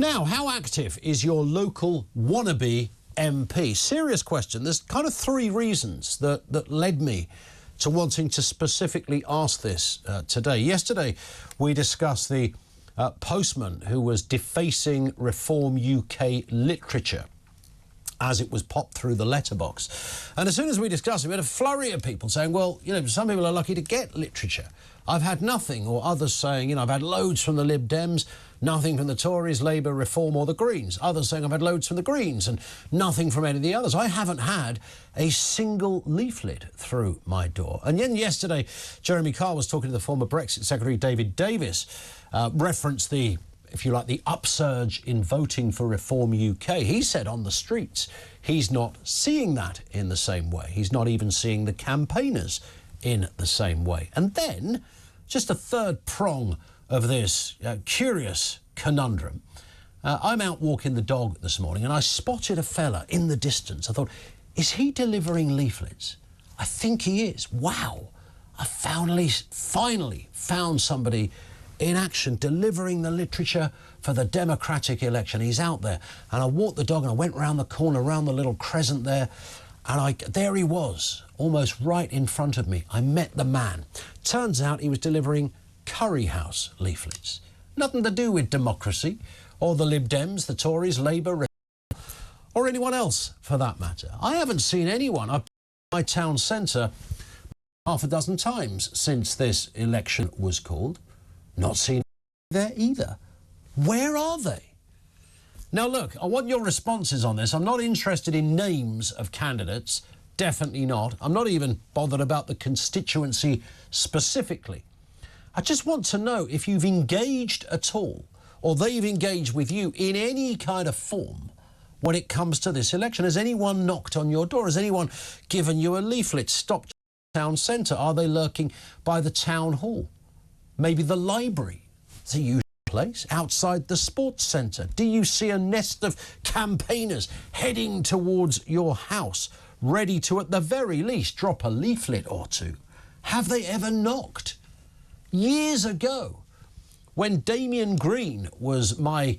Now, how active is your local wannabe MP? Serious question. There's kind of three reasons that led me to wanting to specifically ask this today. Yesterday, we discussed the postman who was defacing Reform UK literature as it was popped through the letterbox. And as soon as we discussed it, we had a flurry of people saying, well, you know, some people are lucky to get literature. I've had nothing, or others saying, you know, I've had loads from the Lib Dems, nothing from the Tories, Labour, Reform or the Greens. Others saying I've had loads from the Greens and nothing from any of the others. I haven't had a single leaflet through my door. And then yesterday, Jeremy Carr was talking to the former Brexit Secretary David Davis, referenced the, if you like, the upsurge in voting for Reform UK. He said on the streets he's not seeing that in the same way. He's not even seeing the campaigners in the same way. And then, just a third prong of this curious conundrum. I'm out walking the dog this morning and I spotted a fella in the distance. I thought, is he delivering leaflets? I think he is. Wow. I finally found somebody in action delivering the literature for the Democratic election. He's out there. And I walked the dog and I went round the corner, around the little crescent there, and there he was, almost right in front of me. I met the man. Turns out he was delivering Curry House leaflets. Nothing to do with democracy, or the Lib Dems, the Tories, Labour, or anyone else for that matter. I haven't seen anyone. I've been in my town centre half a dozen times since this election was called. Not seen there either. Where are they? Now, look, I want your responses on this. I'm not interested in names of candidates. Definitely not. I'm not even bothered about the constituency specifically. I just want to know if you've engaged at all, or they've engaged with you in any kind of form when it comes to this election. Has anyone knocked on your door? Has anyone given you a leaflet? Stopped at the town centre? Are they lurking by the town hall? Maybe the library? It's a usual place. Outside the sports centre? Do you see a nest of campaigners heading towards your house, ready to, at the very least, drop a leaflet or two? Have they ever knocked? Years ago, when Damien Green was my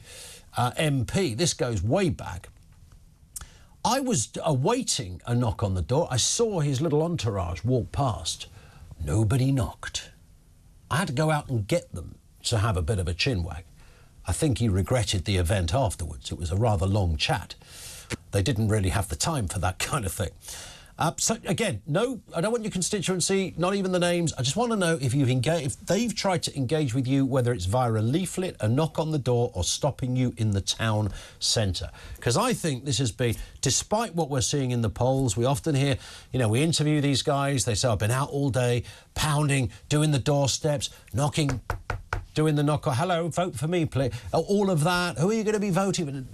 MP, this goes way back, I was awaiting a knock on the door. I saw his little entourage walk past. Nobody knocked. I had to go out and get them to have a bit of a chinwag. I think he regretted the event afterwards. It was a rather long chat. They didn't really have the time for that kind of thing. So again, no, I don't want your constituency, not even the names. I just want to know if you've engaged, if they've tried to engage with you, whether it's via a leaflet, a knock on the door, or stopping you in the town centre. Because I think this has been, despite what we're seeing in the polls, we often hear, you know, we interview these guys, they say, I've been out all day, pounding, doing the doorsteps, knocking, doing the knock on, hello, vote for me, please. All of that. Who are you going to be voting?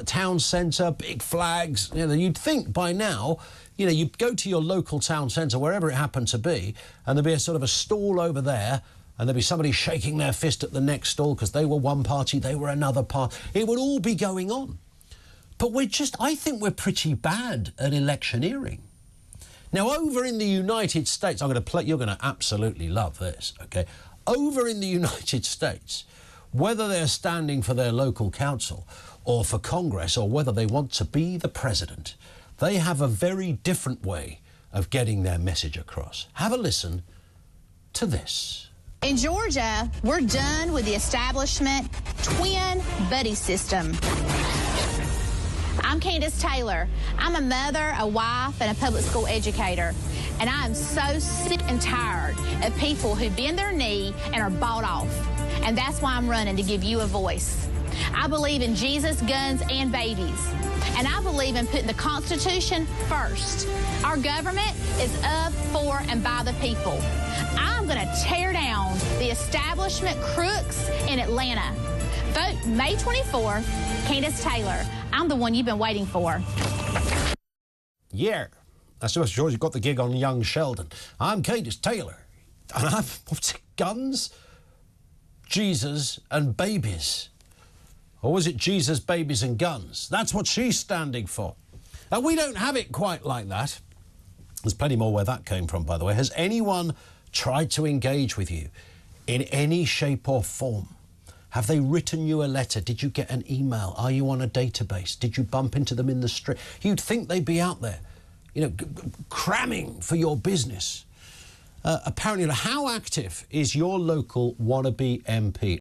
Town centre, big flags. You know, you'd think by now, you know, you go to your local town centre, wherever it happened to be, and there'd be a sort of a stall over there, and there'd be somebody shaking their fist at the next stall because they were one party, they were another party. It would all be going on. But I think we're pretty bad at electioneering. Now, over in the United States, you're going to absolutely love this, OK? Over in the United States, whether they're standing for their local council or for Congress, or whether they want to be the president, they have a very different way of getting their message across. Have a listen to this. In Georgia, we're done with the establishment twin buddy system. I'm Candace Taylor. I'm a mother, a wife, and a public school educator. And I am so sick and tired of people who bend their knee and are bought off. And that's why I'm running, to give you a voice. I believe in Jesus, guns, and babies. And I believe in putting the Constitution first. Our government is of, for, and by the people. I'm going to tear down the establishment crooks in Atlanta. Vote May 24th, Candace Taylor. I'm the one you've been waiting for. Yeah. That's just George, you got the gig on Young Sheldon. I'm Candace Taylor. And I've, what's it, guns, Jesus and babies. Or was it Jesus, babies and guns? That's what she's standing for. And we don't have it quite like that. There's plenty more where that came from, by the way. Has anyone tried to engage with you in any shape or form? Have they written you a letter? Did you get an email? Are you on a database? Did you bump into them in the street? You'd think they'd be out there, you know, cramming for your business. Apparently, how active is your local wannabe MP?